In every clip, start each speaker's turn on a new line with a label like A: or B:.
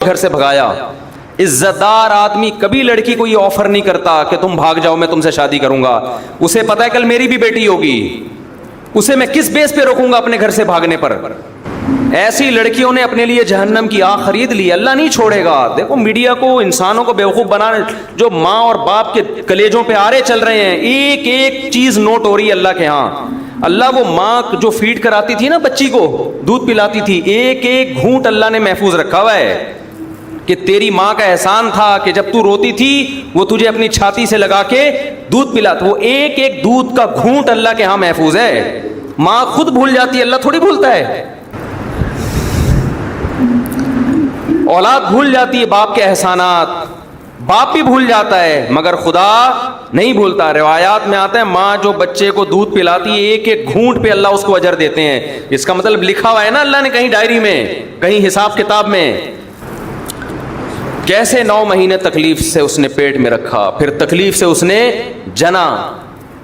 A: گھر سے بھگایا. عزت دار آدمی کبھی لڑکی کو یہ آفر نہیں کرتا کہ تم بھاگ جاؤ میں تم سے شادی کروں گا. اسے پتا ہے کل میری بھی بیٹی ہوگی, اسے میں کس بیس پہ روکوں گا اپنے گھر سے بھاگنے پر. ایسی لڑکیوں نے اپنے لیے جہنم کی آگ خرید لی. اللہ نہیں چھوڑے گا. دیکھو میڈیا کو, انسانوں کو بیوقوف بنانے, جو ماں اور باپ کے کلیجوں پہ آرے چل رہے ہیں, ایک ایک چیز نوٹ ہو رہی ہے اللہ کے ہاں. اللہ وہ ماں جو فیڈ کراتی تھی نا بچی کو, دودھ پلاتی تھی, ایک ایک گھونٹ اللہ نے محفوظ رکھا ہوا ہے کہ تیری ماں کا احسان تھا کہ جب تو روتی تھی وہ تجھے اپنی چھاتی سے لگا کے دودھ پلاتا. وہ ایک ایک دودھ کا گھونٹ اللہ کے ہاں محفوظ ہے. ماں خود بھول جاتی ہے, اللہ تھوڑی بھولتا ہے. اولاد بھول جاتی ہے باپ کے احسانات, باپ بھی بھول جاتا ہے مگر خدا نہیں بھولتا. روایات میں آتا ہے ماں جو بچے کو دودھ پلاتی ہے ایک ایک گھونٹ پہ اللہ اس کو اجر دیتے ہیں. اس کا مطلب لکھا ہوا ہے نا اللہ نے کہیں ڈائری میں, کہیں حساب کتاب میں. کیسے 9 مہینے تکلیف سے اس نے پیٹ میں رکھا, پھر تکلیف سے اس نے جنا.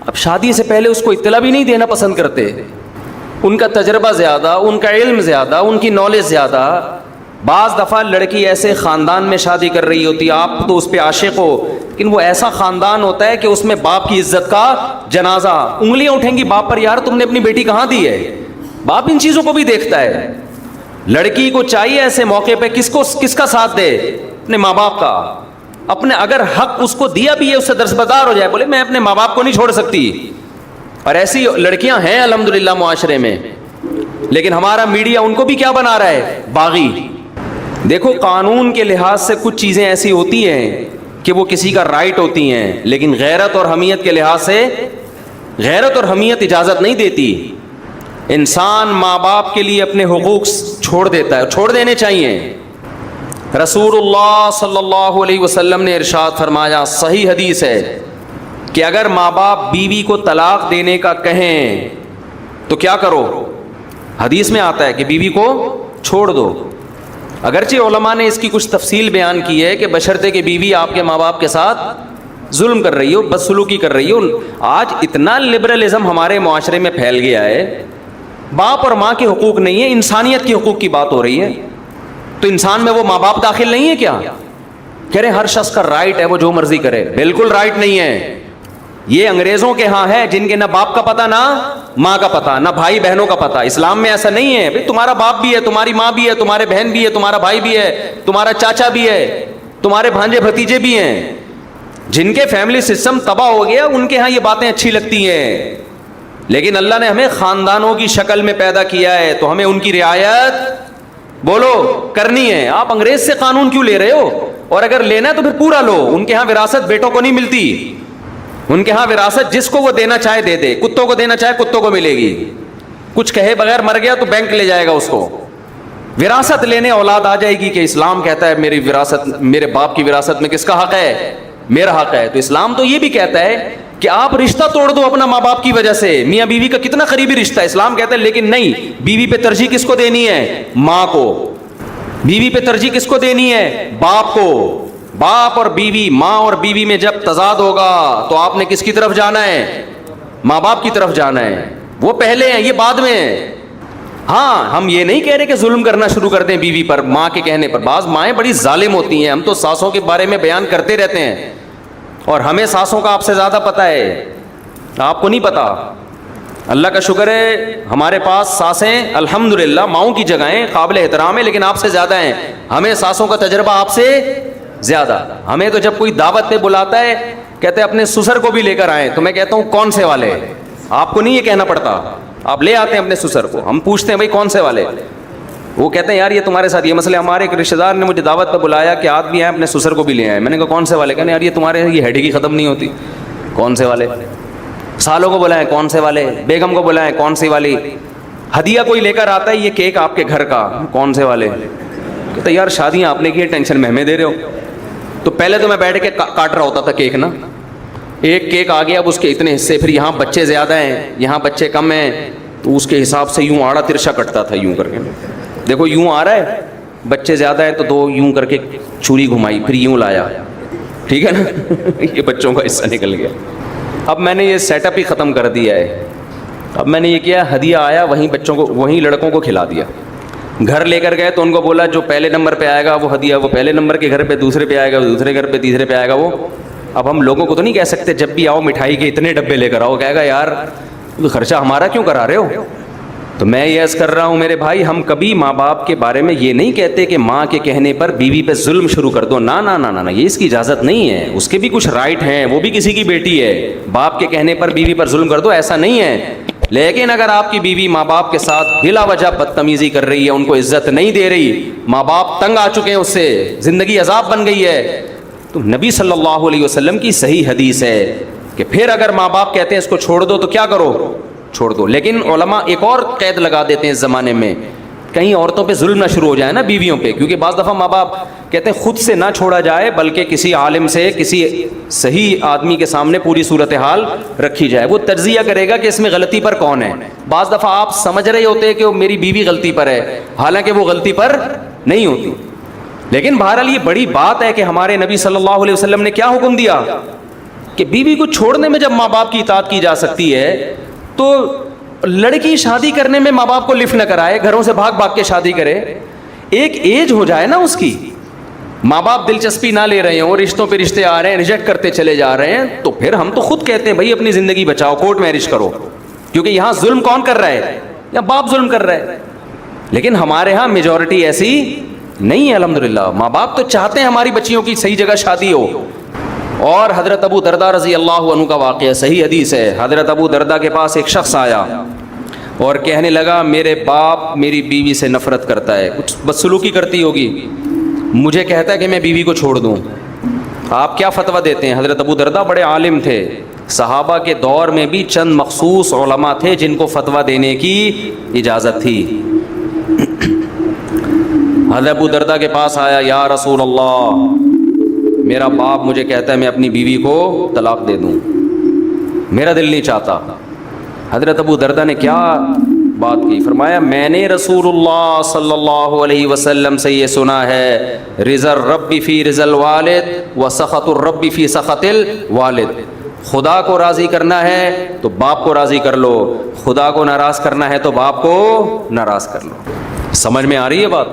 A: اب شادی سے پہلے اس کو اطلاع بھی نہیں دینا پسند کرتے. ان کا تجربہ زیادہ, ان کا علم زیادہ, ان کی نالج زیادہ. بعض دفعہ لڑکی ایسے خاندان میں شادی کر رہی ہوتی, آپ تو اس پہ عاشق ہو, لیکن وہ ایسا خاندان ہوتا ہے کہ اس میں باپ کی عزت کا جنازہ, انگلیاں اٹھیں گی باپ پر, یار تم نے اپنی بیٹی کہاں دی ہے. باپ ان چیزوں کو بھی دیکھتا ہے. لڑکی کو چاہیے ایسے موقع پہ کس کا ساتھ دے, اپنے ماں باپ کا. اپنے اگر حق اس کو دیا بھی ہے اس سے دستبردار ہو جائے, بولے میں اپنے ماں باپ کو نہیں چھوڑ سکتی. اور ایسی لڑکیاں ہیں الحمدللہ معاشرے میں, لیکن ہمارا میڈیا ان کو بھی کیا بنا رہا ہے, باغی. دیکھو قانون کے لحاظ سے کچھ چیزیں ایسی ہوتی ہیں کہ وہ کسی کا رائٹ ہوتی ہیں, لیکن غیرت اور حمیت کے لحاظ سے غیرت اور حمیت اجازت نہیں دیتی. انسان ماں باپ کے لیے اپنے حقوق چھوڑ دیتا ہے, چھوڑ دینے چاہیے. رسول اللہ صلی اللہ علیہ وسلم نے ارشاد فرمایا, صحیح حدیث ہے, کہ اگر ماں باپ بیوی کو طلاق دینے کا کہیں تو کیا کرو. حدیث میں آتا ہے کہ بیوی کو چھوڑ دو. اگرچہ علماء نے اس کی کچھ تفصیل بیان کی ہے کہ بشرطے کہ بیوی آپ کے ماں باپ کے ساتھ ظلم کر رہی ہو, بدسلوکی کر رہی ہو. آج اتنا لبرلزم ہمارے معاشرے میں پھیل گیا ہے, باپ اور ماں کے حقوق نہیں ہے, انسانیت کے حقوق کی بات ہو رہی ہے. تو انسان میں وہ ماں باپ داخل نہیں ہے کیا؟ کہہ رہے ہر شخص کا رائٹ ہے وہ جو مرضی کرے. بالکل رائٹ نہیں ہے. یہ انگریزوں کے ہاں ہے جن کے نہ باپ کا پتہ, نہ ماں کا پتہ, نہ بھائی بہنوں کا پتہ. اسلام میں ایسا نہیں ہے. تمہارا باپ بھی ہے, تمہاری ماں بھی ہے, تمہارے بہن بھی ہے, تمہارا بھائی بھی ہے, تمہارا چاچا بھی ہے, تمہارے بھانجے بھتیجے بھی ہیں. جن کے فیملی سسٹم تباہ ہو گیا ان کے ہاں یہ باتیں اچھی لگتی ہیں, لیکن اللہ نے ہمیں خاندانوں کی شکل میں پیدا کیا ہے تو ہمیں ان کی رعایت بولو کرنی ہے. آپ انگریز سے قانون کیوں لے رہے ہو؟ اور اگر لینا ہے تو پھر پورا لو. ان کے ہاں وراثت بیٹوں کو نہیں ملتی. ان کے ہاں وراثت جس کو وہ دینا چاہے دے دے. کتوں کو دینا چاہے کتوں کو ملے گی. کچھ کہے بغیر مر گیا تو بینک لے جائے گا اس کو. وراثت لینے اولاد آ جائے گی کہ اسلام کہتا ہے میری وراثت, میرے باپ کی وراثت میں کس کا حق ہے, میرا حق ہے. تو اسلام تو یہ بھی کہتا ہے کہ آپ رشتہ توڑ دو اپنا ماں باپ کی وجہ سے. میاں بیوی کا کتنا قریبی رشتہ ہے, اسلام کہتا ہے لیکن نہیں, بیوی پہ ترجیح کس کو دینی ہے, ماں کو. بیوی پہ ترجیح کس کو دینی ہے, باپ کو. باپ اور بیوی, ماں اور بیوی میں جب تضاد ہوگا تو آپ نے کس کی طرف جانا ہے, ماں باپ کی طرف جانا ہے. وہ پہلے ہیں, یہ بعد میں ہیں. ہاں ہم یہ نہیں کہہ رہے کہ ظلم کرنا شروع کر دیں بیوی پر ماں کے کہنے پر. بعض مائیں بڑی ظالم ہوتی ہیں. ہم تو ساسوں کے بارے میں بیان کرتے رہتے ہیں اور ہمیں ساسوں کا آپ سے زیادہ پتہ ہے, آپ کو نہیں پتا. اللہ کا شکر ہے ہمارے پاس ساسیں الحمدللہ ماؤں کی جگہیں قابل احترام ہے, لیکن آپ سے زیادہ ہیں. ہمیں ساسوں کا تجربہ آپ سے زیادہ. ہمیں تو جب کوئی دعوت پہ بلاتا ہے کہتے ہیں اپنے سسر کو بھی لے کر آئیں, تو میں کہتا ہوں کون سے والے. آپ کو نہیں یہ کہنا پڑتا, آپ لے آتے ہیں اپنے سسر کو. ہم پوچھتے ہیں بھائی کون سے والے, وہ کہتے ہیں یار یہ تمہارے ساتھ یہ مسئلہ. ہمارے ایک رشتہ دار نے مجھے دعوت پہ بلایا کہ آپ بھی آئیں اپنے سسر کو بھی لے آئیں. میں نے کہا کون سے والے؟ کہنے یار یہ تمہارے یہ ہیڈی کی ختم نہیں ہوتی. کون سے والے؟ سالوں کو بلائیں کون سے والے, بیگم کو بلائیں کون سی والی, ہدیہ کوئی لے کر آتا ہے یہ کیک آپ کے گھر کا, کون سے والے. کہتے یار شادیاں آپ نے کی, ٹینشن میں ہمیں دے رہے ہو. تو پہلے تو میں بیٹھ کے کاٹ رہا ہوتا تھا کیک نا, ایک کیک آ گیا اب اس کے اتنے حصے, پھر یہاں بچے زیادہ ہیں یہاں بچے کم ہیں, تو اس کے حساب سے یوں آڑا ترشا کٹتا تھا یوں کر کے. دیکھو یوں آ رہا ہے, بچے زیادہ ہیں تو 2 یوں کر کے چھری گھمائی, پھر یوں لایا, ٹھیک ہے نا. یہ بچوں کا حصہ نکل گیا. اب میں نے یہ سیٹ اپ ہی ختم کر دیا ہے. اب میں نے یہ کیا, ہدیہ آیا وہیں بچوں کو وہیں لڑکوں کو کھلا دیا. گھر لے کر گئے تو ان کو بولا جو پہلے نمبر پہ آئے گا وہ ہدیہ وہ پہلے نمبر کے گھر پہ، دوسرے پہ آئے گا وہ دوسرے گھر پہ، تیسرے پہ آئے گا وہ. اب ہم لوگوں کو تو نہیں کہہ سکتے جب بھی آؤ مٹھائی کے اتنے ڈبے لے کر آؤ، کہے گا یار خرچہ ہمارا کیوں کرا رہے ہو. تو میں یہ عرض کر رہا ہوں میرے بھائی، ہم کبھی ماں باپ کے بارے میں یہ نہیں کہتے کہ ماں کے کہنے پر بیوی پہ ظلم شروع کر دو. نا نا نا نا، یہ اس کی اجازت نہیں ہے. اس کے بھی کچھ رائٹ ہیں، وہ بھی کسی کی بیٹی ہے. باپ کے کہنے پر بیوی پر ظلم کر دو، ایسا نہیں ہے. لیکن اگر آپ کی بیوی ماں باپ کے ساتھ بلا وجہ بدتمیزی کر رہی ہے، ان کو عزت نہیں دے رہی، ماں باپ تنگ آ چکے ہیں اس سے، زندگی عذاب بن گئی ہے، تو نبی صلی اللہ علیہ وسلم کی صحیح حدیث ہے کہ پھر اگر ماں باپ کہتے ہیں اس کو چھوڑ دو تو کیا کرو؟ چھوڑ دو. لیکن علماء ایک اور قید لگا دیتے ہیں اس زمانے میں، کہیں عورتوں پہ ظلم نہ شروع ہو جائے نا بیویوں پہ، کیونکہ بعض دفعہ ماں باپ کہتے ہیں خود سے نہ چھوڑا جائے بلکہ کسی عالم سے، کسی صحیح آدمی کے سامنے پوری صورتحال رکھی جائے، وہ تجزیہ کرے گا کہ اس میں غلطی پر کون ہے. بعض دفعہ آپ سمجھ رہے ہوتے ہیں کہ وہ میری بیوی غلطی پر ہے، حالانکہ وہ غلطی پر نہیں ہوتی. لیکن بہرحال یہ بڑی بات ہے کہ ہمارے نبی صلی اللہ علیہ وسلم نے کیا حکم دیا کہ بیوی کو چھوڑنے میں جب ماں باپ کی اطاعت کی جا سکتی ہے تو لڑکی شادی کرنے میں ماں باپ کو لفٹ نہ کرائے، گھروں سے بھاگ بھاگ کے شادی کرے. ایک ایج ہو جائے نا اس کی، ماں باپ دلچسپی نہ لے رہے ہوں، رشتوں پہ رشتے آ رہے ہیں، ریجیکٹ کرتے چلے جا رہے ہیں، تو پھر ہم تو خود کہتے ہیں بھائی اپنی زندگی بچاؤ، کورٹ میرج کرو. کیونکہ یہاں ظلم کون کر رہا ہے؟ یا باپ ظلم کر رہا ہے. لیکن ہمارے ہاں میجورٹی ایسی نہیں ہے الحمدللہ. ماں باپ تو چاہتے ہیں ہماری بچیوں کی صحیح جگہ شادی ہو. اور حضرت ابو درداء رضی اللہ عنہ کا واقعہ صحیح حدیث ہے. حضرت ابو درداء کے پاس ایک شخص آیا اور کہنے لگا میرے باپ میری بیوی سے نفرت کرتا ہے، کچھ بدسلوکی کرتی ہوگی، مجھے کہتا ہے کہ میں بیوی کو چھوڑ دوں. آپ کیا فتویٰ دیتے ہیں؟ حضرت ابو درداء بڑے عالم تھے، صحابہ کے دور میں بھی چند مخصوص علماء تھے جن کو فتویٰ دینے کی اجازت تھی. حضرت ابو درداء کے پاس آیا، یا رسول اللہ میرا باپ مجھے کہتا ہے میں اپنی بیوی کو طلاق دے دوں، میرا دل نہیں چاہتا. حضرت ابو درداء نے کیا بات کی؟ فرمایا میں نے رسول اللہ صلی اللہ علیہ وسلم سے یہ سنا ہے، رضا الرب فی رضا الوالد و سخط الرب فی سخط الوالد. خدا کو راضی کرنا ہے تو باپ کو راضی کر لو، خدا کو ناراض کرنا ہے تو باپ کو ناراض کر لو. سمجھ میں آ رہی ہے بات؟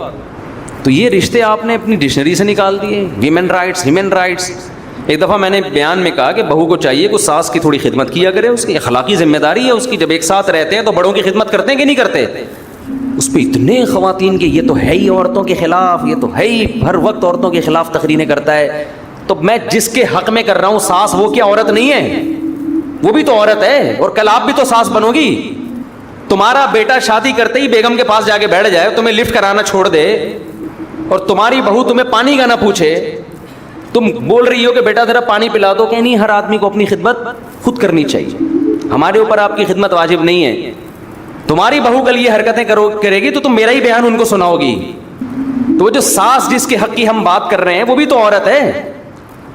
A: تو یہ رشتے آپ نے اپنی ڈکشنری سے نکال دیے. Women rights, human rights. ایک دفعہ میں نے بیان میں کہا کہ بہو کو چاہیے کہ ساس کی تھوڑی خدمت کیا کرے، اس کی اخلاقی ذمہ داری ہے اس کی. جب ایک ساتھ رہتے ہیں تو بڑوں کی خدمت کرتے ہیں کہ نہیں کرتے؟ اس پہ اتنے خواتین کے یہ تو ہے ہی عورتوں کے خلاف، یہ تو ہے ہی ہر وقت عورتوں کے خلاف تقریریں کرتا ہے. تو میں جس کے حق میں کر رہا ہوں ساس، وہ کیا عورت نہیں ہے؟ وہ بھی تو عورت ہے، اور کل آپ بھی تو ساس بنو گی. تمہارا بیٹا شادی کرتے ہی بیگم کے پاس جا کے بیٹھ جائے، تمہیں لفٹ کرانا چھوڑ دے، اور تمہاری بہو تمہیں پانی کا نہ پوچھے، تم بول رہی ہو کہ بیٹا ذرا پانی پلا دو، کہ نہیں ہر آدمی کو اپنی خدمت خود کرنی چاہیے، ہمارے اوپر آپ کی خدمت واجب نہیں ہے. تمہاری بہو کل یہ حرکتیں کرے گی تو تم میرا ہی بیان ان کو سناؤ گی. تو وہ جو ساس جس کے حق کی ہم بات کر رہے ہیں وہ بھی تو عورت ہے.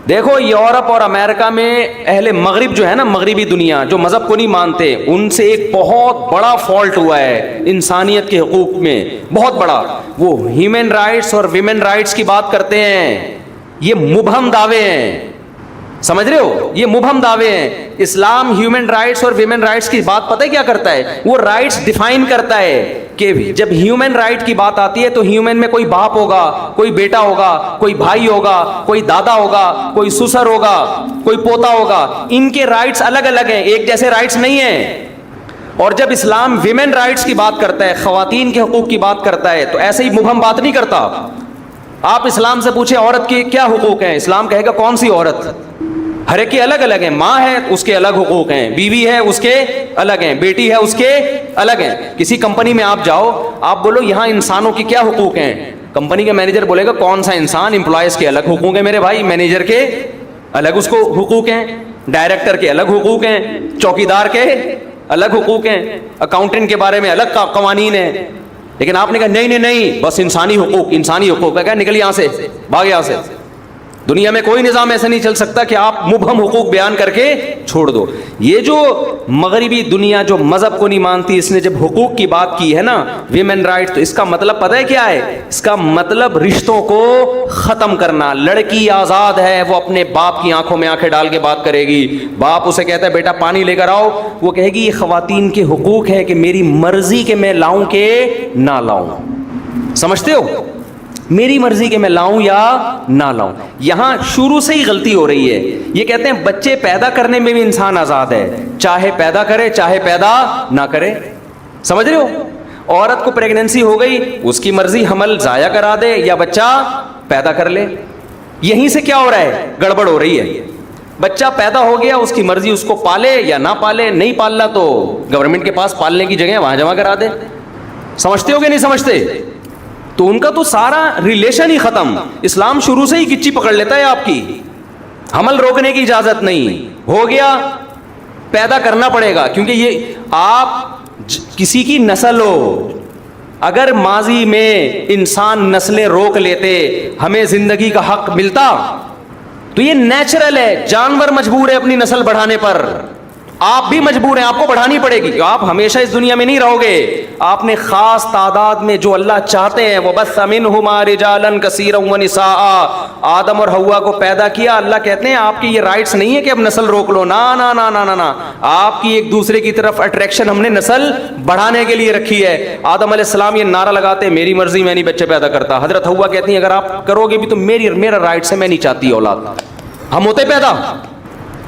A: دیکھو یورپ اور امریکہ میں اہل مغرب جو ہے نا، مغربی دنیا جو مذہب کو نہیں مانتے، ان سے ایک بہت بڑا فالٹ ہوا ہے انسانیت کے حقوق میں، بہت بڑا. وہ ہیومن رائٹس اور ویمن رائٹس کی بات کرتے ہیں، یہ مبہم دعوے ہیں، سمجھ رہے ہو؟ یہ مبہم دعوے ہیں. اسلام ہیومن رائٹس اور ویمن رائٹس کی بات پتہ ہے کیا کرتا ہے؟ وہ رائٹس ڈیفائن کرتا ہے کہ جب ہیومن رائٹ کی بات آتی ہے تو ہیومن میں کوئی باپ ہوگا، کوئی بیٹا ہوگا، کوئی بھائی ہوگا، کوئی دادا ہوگا، کوئی سسر ہوگا، کوئی پوتا ہوگا. ان کے رائٹس الگ الگ ہیں، ایک جیسے رائٹس نہیں ہیں. اور جب اسلام ویمن رائٹس کی بات کرتا ہے، خواتین کے حقوق کی بات کرتا ہے، تو ایسے ہی مبہم بات نہیں کرتا. آپ اسلام سے پوچھیں عورت کے کیا حقوق ہیں، اسلام کہے گا کون سی عورت؟ ہر ایک کے الگ الگ ہیں. ماں ہے اس کے الگ حقوق ہیں، بیوی ہے اس کے الگ ہیں، بیٹی ہے اس کے الگ ہیں. کسی کمپنی میں آپ جاؤ، آپ بولو یہاں انسانوں کی کیا حقوق ہیں، کمپنی کا مینیجر بولے گا کون سا انسان؟ امپلائز کے الگ حقوق ہیں میرے بھائی، مینیجر کے الگ اس کو حقوق ہیں، ڈائریکٹر کے الگ حقوق ہیں، چوکیدار کے الگ حقوق ہیں، اکاؤنٹنٹ کے بارے میں الگ قوانین ہیں. لیکن آپ نے کہا نہیں نہیں نہیں، بس انسانی حقوق، انسانی حقوق ہے. کہا نکل یہاں سے، بھاگ یہاں سے. دنیا میں کوئی نظام ایسا نہیں چل سکتا کہ آپ مبہم حقوق بیان کر کے چھوڑ دو. یہ جو مغربی دنیا جو مذہب کو نہیں مانتی، اس نے جب حقوق کی بات کی ہے نا، ویمن رائٹ، تو اس کا مطلب پتہ ہے کیا ہے؟ اس کا مطلب رشتوں کو ختم کرنا. لڑکی آزاد ہے، وہ اپنے باپ کی آنکھوں میں آنکھیں ڈال کے بات کرے گی. باپ اسے کہتا ہے بیٹا پانی لے کر آؤ، وہ کہے گی یہ خواتین کے حقوق ہے کہ میری مرضی کہ میں لاؤں کہ نہ لاؤں. سمجھتے ہو؟ میری مرضی کہ میں لاؤں یا نہ لاؤں. یہاں شروع سے ہی غلطی ہو رہی ہے. یہ کہتے ہیں بچے پیدا کرنے میں بھی انسان آزاد ہے, چاہے پیدا کرے چاہے پیدا نہ کرے. سمجھ رہے ہو؟ عورت کو پریگننسی ہو گئی, اس کی مرضی حمل ضائع کرا دے یا بچہ پیدا کر لے. یہیں سے کیا ہو رہا ہے؟ گڑبڑ ہو رہی ہے. بچہ پیدا ہو گیا, اس کی مرضی اس کو پالے یا نہ پالے, نہیں پالنا تو گورنمنٹ کے پاس پالنے کی جگہ وہاں جمع کرا دے. سمجھتے ہو کہ نہیں سمجھتے؟ تو ان کا تو سارا ریلیشن ہی ختم. اسلام شروع سے ہی گچی پکڑ لیتا ہے آپ کی. حمل روکنے کی اجازت نہیں, ہو گیا پیدا کرنا پڑے گا, کیونکہ یہ آپ کسی کی نسل ہو. اگر ماضی میں انسان نسلیں روک لیتے, ہمیں زندگی کا حق ملتا, تو یہ نیچرل ہے. جانور مجبور ہے اپنی نسل بڑھانے پر, آپ بھی مجبور ہیں, آپ کو بڑھانی پڑے گی. آپ ہمیشہ اس دنیا میں نہیں رہو گے. آپ نے خاص تعداد میں جو اللہ چاہتے ہیں, وَبَثَّ مِنْهُمَا رِجَالًا كَثِيرًا وَنِسَاءً, آدم اور حوا کو پیدا کیا. اللہ کہتے ہیں آپ کی یہ رائٹس نہیں ہے کہ اب نسل روک لو, نا نا نا نا نا, آپ کی ایک دوسرے کی طرف اٹریکشن ہم نے نسل بڑھانے کے لیے رکھی ہے. آدم علیہ السلام یہ نعرہ لگاتے میری مرضی, میں نہیں بچے پیدا کرتا. حضرت حوا کہتی ہیں اگر آپ کرو گے بھی تو میرا رائٹس ہے, میں نہیں چاہتی اولاد. ہم ہوتے پیدا.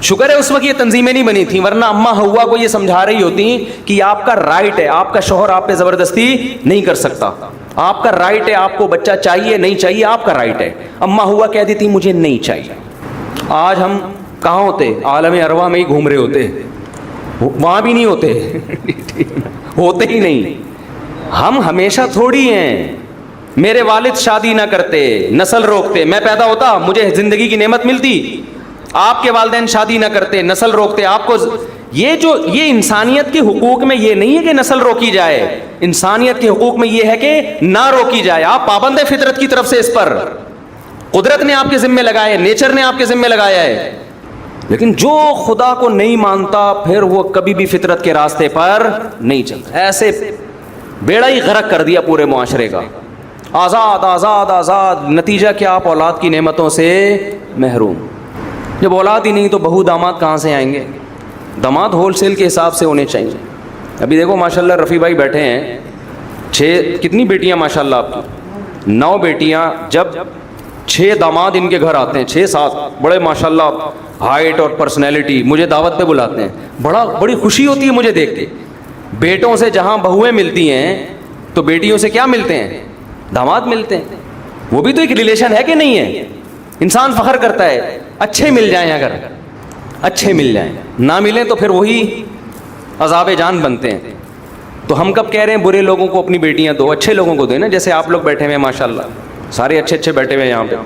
A: شکر ہے اس وقت یہ تنظیمیں نہیں بنی تھیں, ورنہ اماں حوا کو یہ سمجھا رہی ہوتی کہ آپ کا رائٹ ہے, آپ کا شوہر آپ پہ زبردستی نہیں کر سکتا, آپ کا رائٹ ہے, آپ کو بچہ چاہیے نہیں چاہیے آپ کا رائٹ ہے. اماں حوا کہہ دیتی مجھے نہیں چاہیے. آج ہم کہاں ہوتے؟ عالم ارواح میں ہی گھوم رہے ہوتے, وہاں بھی نہیں ہوتے. ہوتے ہی نہیں. ہم ہمیشہ تھوڑی ہیں. میرے والد شادی نہ کرتے, نسل روکتے, میں پیدا ہوتا, مجھے زندگی کی نعمت ملتی. آپ کے والدین شادی نہ کرتے, نسل روکتے, آپ کو یہ انسانیت کے حقوق میں یہ نہیں ہے کہ نسل روکی جائے. انسانیت کے حقوق میں یہ ہے کہ نہ روکی جائے. آپ پابند ہے فطرت کی طرف سے اس پر, قدرت نے آپ کے ذمہ لگایا ہے, نیچر نے آپ کے ذمہ لگایا ہے. لیکن جو خدا کو نہیں مانتا پھر وہ کبھی بھی فطرت کے راستے پر نہیں چلتا. ایسے بیڑا ہی غرق کر دیا پورے معاشرے کا. آزاد آزاد آزاد, نتیجہ کیا؟ آپ اولاد کی نعمتوں سے محروم. جب اولاد ہی نہیں تو بہو داماد کہاں سے آئیں گے؟ داماد ہول سیل کے حساب سے ہونے چاہیے. ابھی دیکھو ماشاءاللہ رفیع بھائی بیٹھے ہیں, 6 کتنی بیٹیاں ماشاءاللہ آپ کی؟ 9 بیٹیاں. جب 6 داماد ان کے گھر آتے ہیں, 6-7 بڑے ماشاءاللہ ہائٹ اور پرسنالٹی, مجھے دعوت پہ بلاتے ہیں, بڑی خوشی ہوتی ہے مجھے دیکھ کے. بیٹوں سے جہاں بہویں ملتی ہیں تو بیٹیوں سے کیا ملتے ہیں؟ داماد ملتے ہیں. وہ بھی تو ایک ریلیشن ہے کہ نہیں ہے؟ انسان فخر کرتا ہے. اچھے مل جائیں, اگر اچھے مل جائیں, نہ ملیں تو پھر وہی عذاب جان بنتے ہیں. تو ہم کب کہہ رہے ہیں برے لوگوں کو اپنی بیٹیاں دو, اچھے لوگوں کو دیں نا. جیسے آپ لوگ بیٹھے ہوئے ہیں ماشاءاللہ, سارے اچھے اچھے بیٹھے ہوئے ہیں یہاں پہ.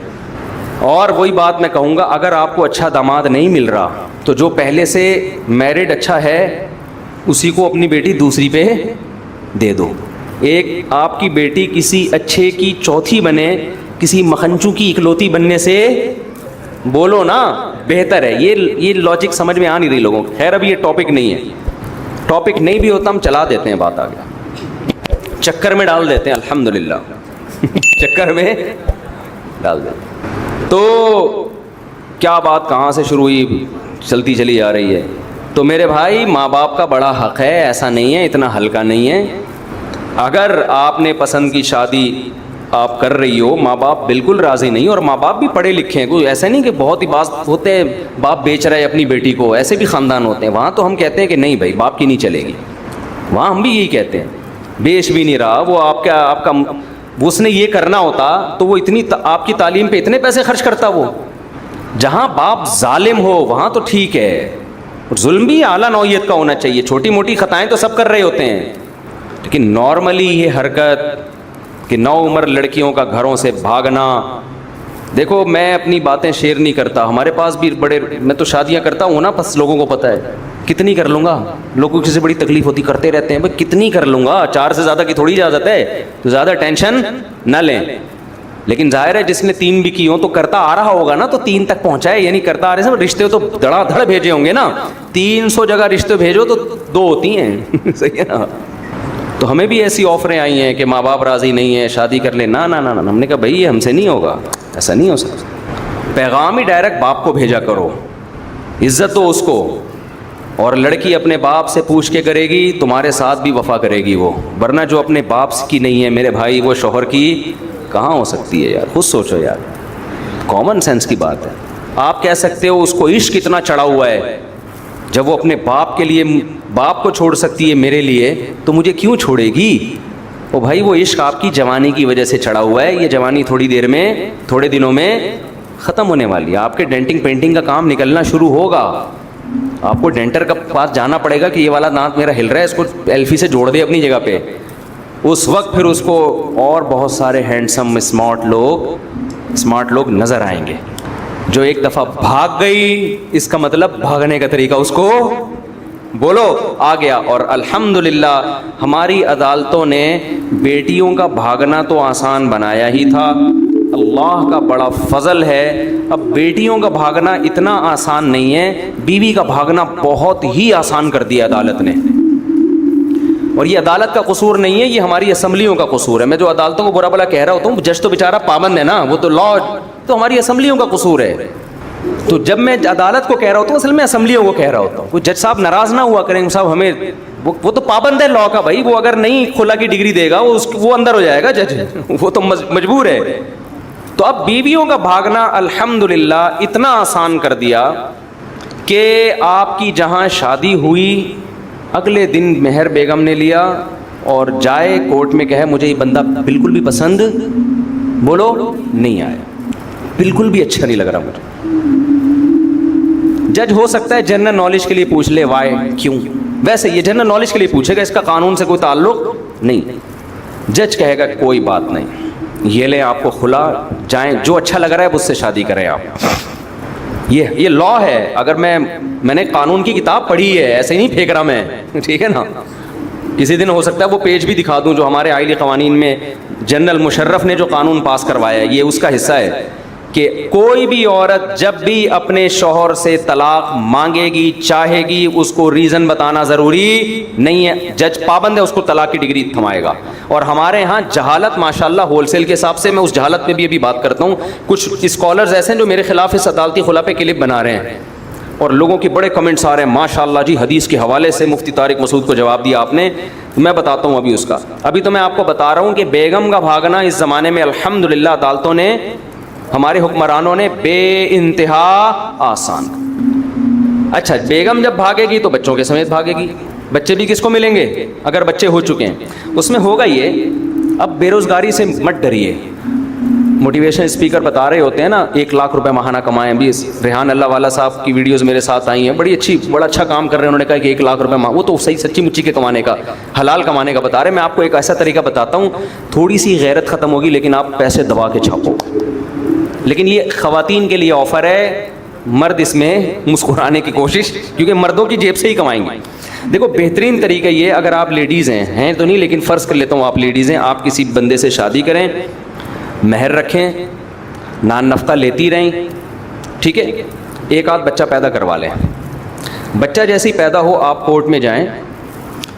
A: اور وہی بات میں کہوں گا, اگر آپ کو اچھا داماد نہیں مل رہا تو جو پہلے سے میرڈ اچھا ہے اسی کو اپنی بیٹی دوسری پہ دے دو. ایک آپ کی بیٹی کسی اچھے کی چوتھی بنے, کسی مکھنچو کی اکلوتی بننے سے بولو نا بہتر ہے. یہ لاجک سمجھ میں آ نہیں رہی لوگوں کو. خیر ابھی یہ ٹاپک نہیں ہے, ٹاپک نہیں بھی ہوتا ہم چلا دیتے ہیں بات آگے, چکر میں ڈال دیتے ہیں الحمدللہ. چکر میں ڈال دیتے ہیں. تو کیا بات کہاں سے شروع ہوئی, چلتی چلی جا رہی ہے. تو میرے بھائی ماں باپ کا بڑا حق ہے, ایسا نہیں ہے, اتنا ہلکا نہیں ہے. اگر آپ نے پسند کی شادی آپ کر رہی ہو, ماں باپ بالکل راضی نہیں, اور ماں باپ بھی پڑھے لکھے ہیں, کوئی ایسا نہیں کہ بہت ہی بات ہوتے ہیں باپ بیچ رہا ہے اپنی بیٹی کو, ایسے بھی خاندان ہوتے ہیں. وہاں تو ہم کہتے ہیں کہ نہیں بھائی باپ کی نہیں چلے گی. وہاں ہم بھی یہی کہتے ہیں, بیچ بھی نہیں رہا وہ آپ کا اس نے یہ کرنا ہوتا تو وہ اتنی آپ کی تعلیم پہ اتنے پیسے خرچ کرتا. وہ جہاں باپ ظالم ہو وہاں تو ٹھیک ہے, ظلم بھی اعلیٰ نوعیت کا ہونا چاہیے. چھوٹی موٹی خطائیں تو سب کر رہے ہوتے ہیں, لیکن نارملی یہ حرکت کہ 9 عمر لڑکیوں کا گھروں سے بھاگنا. دیکھو میں اپنی باتیں شیئر نہیں کرتا, ہمارے پاس بھی میں تو شادیاں کرتا ہوں نا, بس لوگوں کو پتہ ہے کتنی کر لوں گا. لوگوں کی سے بڑی تکلیف ہوتی, کرتے رہتے ہیں بھائی کتنی کر لوں گا, 4 سے زیادہ کی تھوڑی اجازت ہے, تو زیادہ ٹینشن نہ لیں. لیکن ظاہر ہے جس نے 3 بھی کی ہوں تو کرتا آ رہا ہوگا نا, تو 3 تک پہنچائے, یعنی کرتا آ رہے ہیں. رشتے تو دھڑا دھڑ بھیجے ہوں گے نا, 300 جگہ رشتے بھیجو تو 2 ہوتی ہیں. صحیح ہے نا. تو ہمیں بھی ایسی آفریں آئی ہیں کہ ماں باپ راضی نہیں ہیں, شادی کر لیں. نہ نہ نہ, ہم نے کہا بھائی یہ ہم سے نہیں ہوگا, ایسا نہیں ہو سکتا. پیغام ہی ڈائریکٹ باپ کو بھیجا کرو, عزت دو اس کو. اور لڑکی اپنے باپ سے پوچھ کے کرے گی تمہارے ساتھ بھی وفا کرے گی وہ، ورنہ جو اپنے باپ کی نہیں ہے میرے بھائی وہ شوہر کی کہاں ہو سکتی ہے یار؟ خود سوچو یار، کامن سینس کی بات ہے۔ آپ کہہ سکتے ہو اس کو عشق اتنا چڑھا ہوا ہے، جب وہ اپنے باپ کے لیے باپ کو چھوڑ سکتی ہے میرے لیے تو مجھے کیوں چھوڑے گی؟ او بھائی وہ عشق آپ کی جوانی کی وجہ سے چڑھا ہوا ہے، یہ جوانی تھوڑی دیر میں تھوڑے دنوں میں ختم ہونے والی ہے، آپ کے ڈینٹنگ پینٹنگ کا کام نکلنا شروع ہوگا، آپ کو ڈینٹر کا پاس جانا پڑے گا کہ یہ والا دانت میرا ہل رہا ہے، اس کو ایلفی سے جوڑ دے اپنی جگہ پہ، اس وقت پھر اس کو اور بہت سارے ہینڈسم اسمارٹ لوگ نظر آئیں گے۔ جو ایک دفعہ بھاگ گئی اس کا مطلب بھاگنے کا طریقہ اس کو بولو آ گیا۔ اور الحمدللہ ہماری عدالتوں نے بیٹیوں کا بھاگنا تو آسان بنایا ہی تھا، اللہ کا بڑا فضل ہے اب بیٹیوں کا بھاگنا اتنا آسان نہیں ہے، بیوی کا بھاگنا بہت ہی آسان کر دیا عدالت نے۔ اور یہ عدالت کا قصور نہیں ہے، یہ ہماری اسمبلیوں کا قصور ہے۔ میں جو عدالتوں کو برا بلا کہہ رہا ہوتا ہوں، جج تو بیچارہ پابند ہے نا، وہ تو لا، تو ہماری اسمبلیوں کا قصور ہے۔ تو جب میں عدالت کو کہہ رہا ہوتا ہوں اصل میں اسمبلیوں کو کہہ رہا ہوتا ہوں۔ کوئی جج صاحب ناراض نہ ہوا کریں صاحب، ہمیں وہ تو پابند ہے لا کا بھائی، وہ اگر نہیں کھلا کی ڈگری دے گا وہ اندر ہو جائے گا جج، وہ تو مجبور ہے۔ تو اب بیویوں کا بھاگنا الحمدللہ اتنا آسان کر دیا کہ آپ کی جہاں شادی ہوئی اگلے دن مہر بیگم نے لیا اور جائے کورٹ میں کہے مجھے یہ بندہ بالکل بھی پسند بولو نہیں آیا، بالکل بھی اچھا نہیں لگ رہا مجھے۔ جج ہو سکتا ہے جنرل نالج کے لیے پوچھ لے وائی کیوں، ویسے یہ جنرل نالج کے لیے پوچھے گا، اس کا قانون سے کوئی تعلق نہیں۔ جج کہے گا کوئی بات نہیں، یہ لیں آپ کو کھلا، جائیں جو اچھا لگ رہا ہے اس سے شادی کریں آپ۔ یہ لا ہے، اگر میں نے قانون کی کتاب پڑھی ہے، ایسے نہیں پھینک رہا میں، ٹھیک ہے نا۔ کسی دن ہو سکتا ہے وہ پیج بھی دکھا دوں جو ہمارے آئلی قوانین میں جنرل مشرف نے جو قانون پاس کروایا ہے، یہ اس کا حصہ ہے کہ کوئی بھی عورت جب بھی اپنے شوہر سے طلاق مانگے گی چاہے گی اس کو ریزن بتانا ضروری نہیں ہے، جج پابند ہے اس کو طلاق کی ڈگری تھمائے گا۔ اور ہمارے ہاں جہالت ماشاءاللہ ہول سیل کے حساب سے، میں اس جہالت پہ بھی ابھی بات کرتا ہوں، کچھ اسکالرز ایسے ہیں جو میرے خلاف اس عدالتی خلا پہ کلپ بنا رہے ہیں اور لوگوں کے بڑے کمنٹس آ رہے ہیں ماشاءاللہ جی حدیث کے حوالے سے مفتی طارق مسعود کو جواب دیا آپ نے۔ میں بتاتا ہوں ابھی اس کا، ابھی تو میں آپ کو بتا رہا ہوں کہ بیگم کا بھاگنا اس زمانے میں الحمدللہ عدالتوں نے، ہمارے حکمرانوں نے بے انتہا آسان۔ اچھا بیگم جب بھاگے گی تو بچوں کے سمیت بھاگے گی، بچے بھی کس کو ملیں گے اگر بچے ہو چکے ہیں؟ اس میں ہوگا یہ، اب بے روزگاری سے مت ڈریے، موٹیویشن اسپیکر بتا رہے ہوتے ہیں نا 1 لاکھ روپے ماہانہ کمائیں، بھی ریحان اللہ والا صاحب کی ویڈیوز میرے ساتھ آئی ہیں، بڑا اچھا کام کر رہے ہیں، انہوں نے کہا کہ 1 لاکھ روپے وہ تو صحیح سچی مچی کے کمانے کا، حلال کمانے کا بتا رہے ہیں۔ میں آپ کو ایک ایسا طریقہ بتاتا ہوں، تھوڑی سی غیرت ختم ہوگی لیکن آپ پیسے دبا کے چھاپو، لیکن یہ خواتین کے لیے آفر ہے، مرد اس میں مسکرانے کی کوشش، کیونکہ مردوں کی جیب سے ہی کمائیں گے۔ دیکھو بہترین طریقہ یہ، اگر آپ لیڈیز ہیں تو نہیں لیکن فرض کر لیتا ہوں آپ لیڈیز ہیں، آپ کسی بندے سے شادی کریں، مہر رکھیں، نان نفقہ لیتی رہیں، ٹھیک ہے، ایک آدھ بچہ پیدا کروا لیں، بچہ جیسے ہی پیدا ہو آپ کورٹ میں جائیں،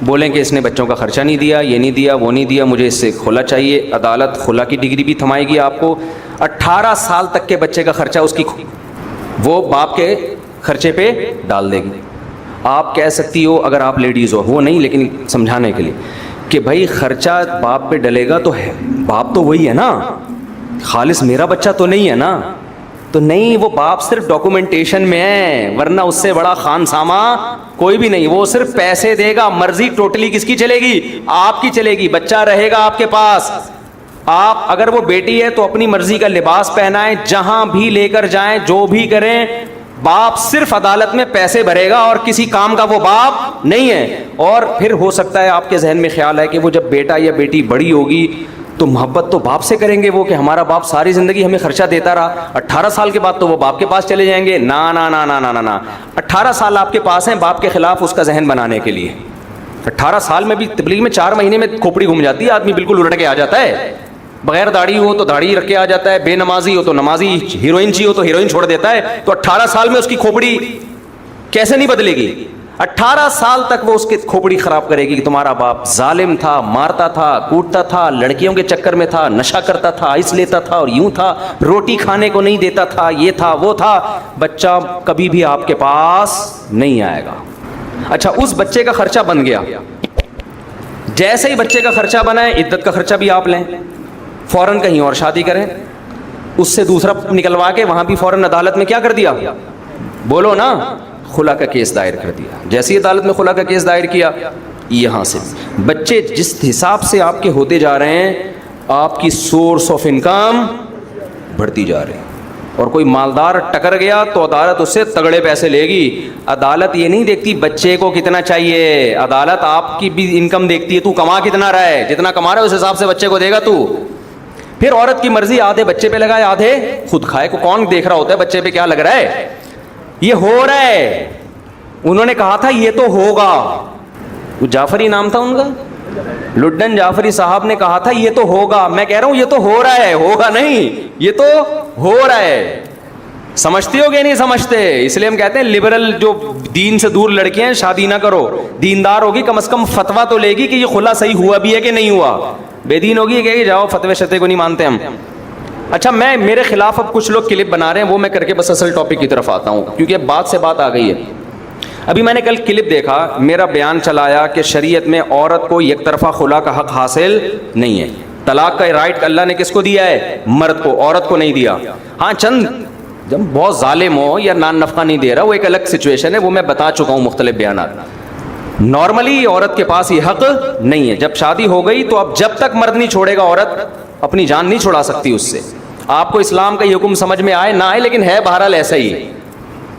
A: بولیں کہ اس نے بچوں کا خرچہ نہیں دیا، یہ نہیں دیا، وہ نہیں دیا، مجھے اس سے کھلا چاہیے، عدالت کھلا کی ڈگری بھی تھمائے گی آپ کو، 18 سال تک کے بچے کا خرچہ اس کی وہ باپ کے خرچے پہ ڈال دے گی۔ آپ کہہ سکتی ہو اگر آپ لیڈیز ہو، وہ نہیں لیکن سمجھانے کے لیے کہ بھائی خرچہ باپ پہ ڈلے گا تو ہے، باپ تو وہی ہے نا، خالص میرا بچہ تو نہیں ہے نا، تو نہیں، وہ باپ صرف ڈاکومنٹیشن میں ہے، ورنہ اس سے بڑا خانسامہ کوئی بھی نہیں، وہ صرف پیسے دے گا، مرضی ٹوٹلی کس کی چلے گی؟ آپ کی چلے گی، بچہ رہے گا آپ کے پاس۔ آپ اگر وہ بیٹی ہے تو اپنی مرضی کا لباس پہنائیں، جہاں بھی لے کر جائیں، جو بھی کریں، باپ صرف عدالت میں پیسے بھرے گا اور کسی کام کا وہ باپ نہیں ہے۔ اور پھر ہو سکتا ہے آپ کے ذہن میں خیال ہے کہ وہ جب بیٹا یا بیٹی بڑی ہوگی تو محبت تو باپ سے کریں گے وہ، کہ ہمارا باپ ساری زندگی ہمیں خرچہ دیتا رہا، 18 سال کے بعد تو وہ باپ کے پاس چلے جائیں گے۔ نا نا نا نا نا نا، 18 سال آپ کے پاس ہیں باپ کے خلاف اس کا ذہن بنانے کے لیے۔ 18 سال میں بھی تبلیغ میں 4 مہینے میں کھوپڑی گھوم جاتی ہے، آدمی بالکل الٹ کے آ جاتا ہے، بغیر داڑھی ہو تو داڑھی رکھ کے آ جاتا ہے، بے نمازی ہو تو نمازی، ہیروئن چی ہو تو ہیروئن چھوڑ دیتا ہے۔ تو 18 سال میں اس کی کھوپڑی کیسے نہیں بدلے گی؟ 18 سال تک وہ اس کی کھوپڑی خراب کرے گی کہ تمہارا باپ ظالم تھا، مارتا تھا، کوٹتا تھا، لڑکیوں کے چکر میں تھا، نشہ کرتا تھا، آئس لیتا تھا اور یوں تھا، روٹی کھانے کو نہیں دیتا تھا، یہ تھا وہ تھا۔ بچہ کبھی بھی آپ کے پاس نہیں آئے گا۔ اچھا اس بچے کا خرچہ بن گیا, جیسے ہی بچے کا خرچہ بنا ہے عدت کا خرچہ بھی آپ لیں, فوراً کہیں اور شادی کریں, اس سے دوسرا نکلوا کے وہاں بھی فوراً عدالت میں کیا کر دیا, بولو نا, خلا کا کیس دائر کر دیا. جیسے ہی عدالت میں خلا کا کیس دائر کیا, یہاں سے بچے جس حساب سے آپ کے ہوتے جا رہے ہیں, آپ کی سورس آف انکم بڑھتی جا رہی ہے. اور کوئی مالدار ٹکر گیا تو عدالت اس سے تگڑے پیسے لے گی. عدالت یہ نہیں دیکھتی بچے کو کتنا چاہیے, عدالت آپ کی بھی انکم دیکھتی ہے, تو کما کتنا رہا ہے, جتنا کما رہا ہے اس حساب سے بچے کو دے گا تو. پھر عورت کی مرضی, آدھے بچے پہ لگائے آدھے خود کھائے, کو کون دیکھ رہا ہوتا ہے بچے پہ کیا لگ رہا ہے, یہ ہو رہا ہے. انہوں نے کہا تھا یہ تو ہوگا, وہ جعفری نام تھا ان کا, لڈن جعفری صاحب نے کہا تھا یہ تو ہوگا. میں کہہ رہا ہوں یہ تو ہو رہا ہے, ہوگا نہیں, یہ تو ہو رہا ہے. سمجھتے ہو کہ نہیں سمجھتے؟ اس لیے ہم کہتے ہیں لبرل جو دین سے دور لڑکیاں شادی نہ کرو. دیندار ہوگی کم از کم فتوا تو لے گی کہ یہ خلا صحیح ہوا بھی ہے کہ نہیں ہوا. بے دین ہوگی کہ جاؤ فتوے شتے کو نہیں مانتے ہم. اچھا میں میرے خلاف اب کچھ لوگ کلپ بنا رہے ہیں, وہ میں کر کے بس اصل ٹاپک کی طرف آتا ہوں کیونکہ بات سے بات آ گئی ہے. ابھی میں نے کل کلپ دیکھا, میرا بیان چلایا کہ شریعت میں عورت کو یک طرفہ خلا کا حق حاصل نہیں ہے. طلاق کا رائٹ اللہ نے کس کو دیا ہے, مرد کو, عورت کو نہیں دیا. ہاں چند جب بہت ظالم ہو یا نان نفقہ نہیں دے رہا, وہ ایک الگ سچویشن ہے, وہ میں بتا چکا ہوں مختلف بیانات. نارملی عورت کے پاس یہ حق نہیں ہے. جب شادی ہو گئی تو اب جب تک مرد نہیں چھوڑے گا عورت اپنی جان نہیں چھڑا سکتی اس سے. آپ کو اسلام کا یہ حکم سمجھ میں آئے نہ آئے, لیکن ہے بہرحال ایسا ہی.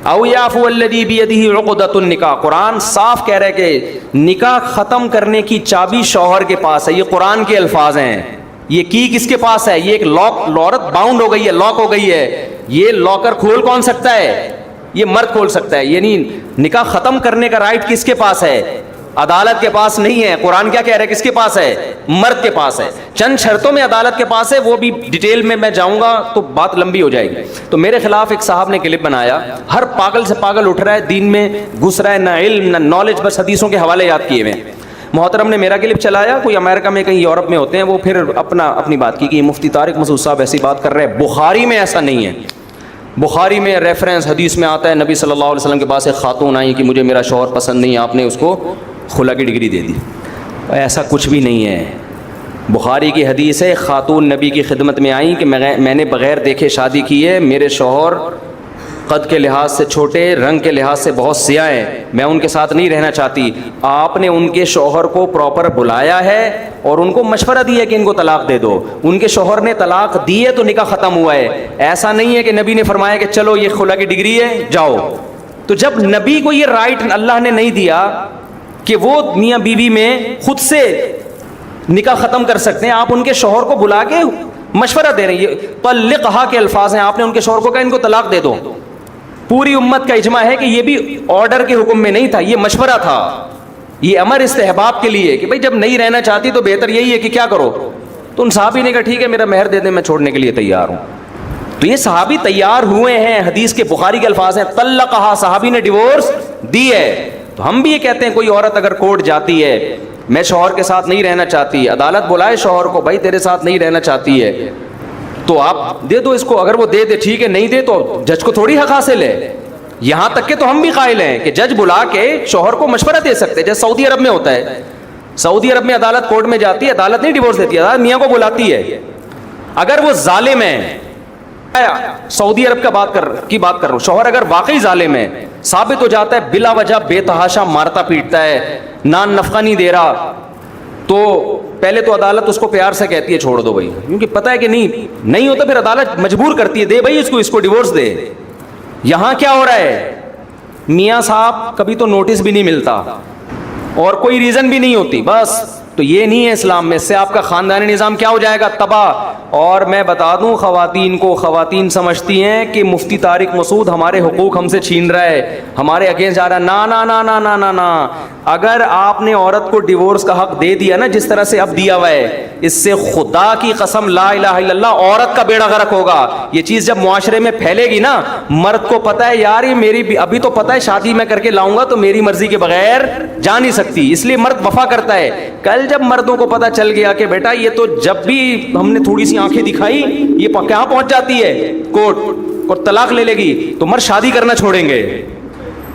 A: او یعفو الذی بیدہ عقدۃ النکاح, قرآن صاف کہہ رہا ہے کہ نکاح ختم کرنے کی چابی شوہر کے پاس ہے. یہ قرآن کے الفاظ ہیں. یہ کی کس کے پاس ہے؟ یہ ایک لاک, عورت باؤنڈ ہو گئی ہے, لاک ہو گئی ہے. یہ لاکر کھول کون سکتا ہے؟ یہ مرد کھول سکتا ہے. یعنی نکاح ختم کرنے کا رائٹ کس کے پاس ہے؟ عدالت کے پاس نہیں ہے. قرآن کیا کہہ رہا ہے, کس کے پاس ہے؟ مرد کے پاس ہے. چند شرطوں میں عدالت کے پاس ہے, وہ بھی ڈیٹیل میں جاؤں گا تو بات لمبی ہو جائے گی. تو میرے خلاف ایک صاحب نے کلپ بنایا, ہر پاگل سے پاگل اٹھ رہا ہے, دین میں گھس رہا ہے, نہ علم نہ نالج, بس حدیثوں کے حوالے یاد کیے ہوئے. محترم نے میرا کلپ چلایا, کوئی امریکہ میں کہیں یورپ میں ہوتے ہیں, وہ پھر اپنی بات کی کہ مفتی طارق مسعود صاحب ایسی بات کر رہے ہیں. بخاری میں ایسا نہیں ہے. بخاری میں ریفرنس حدیث میں آتا ہے, نبی صلی اللہ علیہ وسلم کے پاس ایک خاتون آئی کہ مجھے میرا شوہر پسند نہیں, آپ نے اس کو خلا کی ڈگری دے دی. ایسا کچھ بھی نہیں ہے. بخاری کی حدیث ہے, خاتون نبی کی خدمت میں آئیں کہ میں نے بغیر دیکھے شادی کی ہے, میرے شوہر قد کے لحاظ سے چھوٹے, رنگ کے لحاظ سے بہت سیاہ ہیں, میں ان کے ساتھ نہیں رہنا چاہتی. آپ نے ان کے شوہر کو پراپر بلایا ہے اور ان کو مشورہ دیا کہ ان کو طلاق دے دو. ان کے شوہر نے طلاق دی ہے تو نکاح ختم ہوا ہے. ایسا نہیں ہے کہ نبی نے فرمایا کہ چلو یہ خلا کی ڈگری ہے جاؤ. تو جب نبی کو یہ رائٹ اللہ نے نہیں دیا کہ وہ میاں بیوی میں خود سے نکاح ختم کر سکتے ہیں, آپ ان کے شوہر کو بلا کے مشورہ دے رہے ہیں. یہ طلقھا کے الفاظ ہیں, آپ نے ان کے شوہر کو کہا ان کو طلاق دے دو. پوری امت کا اجماع ہے کہ یہ بھی آرڈر کے حکم میں نہیں تھا, یہ مشورہ تھا, یہ امر استحباب کے لیے کہ بھائی جب نہیں رہنا چاہتی تو بہتر یہی ہے کہ کیا کرو. تو ان صحابی نے کہا ٹھیک ہے میرا مہر دے دیں, میں چھوڑنے کے لیے تیار ہوں. تو یہ صحابی تیار ہوئے ہیں, حدیث کے بخاری کے الفاظ ہیں, طلقھا, صحابی نے ڈیورس دی ہے. تو ہم بھی یہ کہتے ہیں کوئی عورت اگر کورٹ جاتی ہے, میں شوہر کے ساتھ نہیں رہنا چاہتی, عدالت بلائے شوہر کو, بھائی تیرے ساتھ نہیں رہنا چاہتی ہے تو آپ دے دو اس کو. اگر وہ دے دے ٹھیک ہے, نہیں دے تو جج کو تھوڑی حق حاصل ہے. یہاں تک کہ تو ہم بھی قائل ہیں کہ جج بلا کے شوہر کو مشورہ دے سکتے, جیسے سعودی عرب میں ہوتا ہے. سعودی عرب میں عدالت کورٹ میں جاتی ہے, عدالت نہیں ڈیورس دیتی, عدالت میاں کو بلاتی ہے. اگر وہ ظالم ہے, سعودی عرب کی بات کر رہا ہوں, شوہر اگر واقعی ظالم ہے, ثابت ہو جاتا ہے بلا وجہ بے تحاشا مارتا پیٹتا ہے, نان نفقہ نہیں دے رہا, تو پہلے تو عدالت اس کو پیار سے کہتی ہے چھوڑ دو بھائی, کیونکہ پتہ ہے کہ نہیں ہوتا, پھر عدالت مجبور کرتی ہے دے بھائی اس کو ڈیورس دے. یہاں کیا ہو رہا ہے, میاں صاحب کبھی تو نوٹس بھی نہیں ملتا اور کوئی ریزن بھی نہیں ہوتی بس. تو یہ نہیں ہے اسلام میں, اس سے آپ کا خاندانی نظام کیا ہو جائے گا, تباہ. اور میں بتا دوں خواتین کو, خواتین سمجھتی ہیں کہ مفتی طارق مسعود ہمارے حقوق ہم سے چھین رہا ہے, ہمارے اگینسٹ جا رہا ہے. نا نا نا نا نا نا نا, اگر آپ نے عورت کو ڈیورس کا حق دے دیا نا جس طرح سے اب دیا ہوا ہے, اس سے خدا کی قسم لا الہ الا اللہ عورت کا بیڑا غرق ہوگا. یہ چیز جب معاشرے میں پھیلے گی نا, مرد کو پتہ ہے یار یہ میری ابھی تو پتہ ہے شادی میں کر کے لاؤں گا تو میری مرضی کے بغیر جا نہیں سکتی, اس لیے مرد وفا کرتا ہے. کل جب مردوں کو پتہ چل گیا کہ بیٹا یہ تو جب بھی ہم نے تھوڑی سی آنکھیں دکھائی یہ کہاں پہنچ جاتی ہے کورٹ اور طلاق لے لے گی, تو مرد شادی کرنا چھوڑیں گے.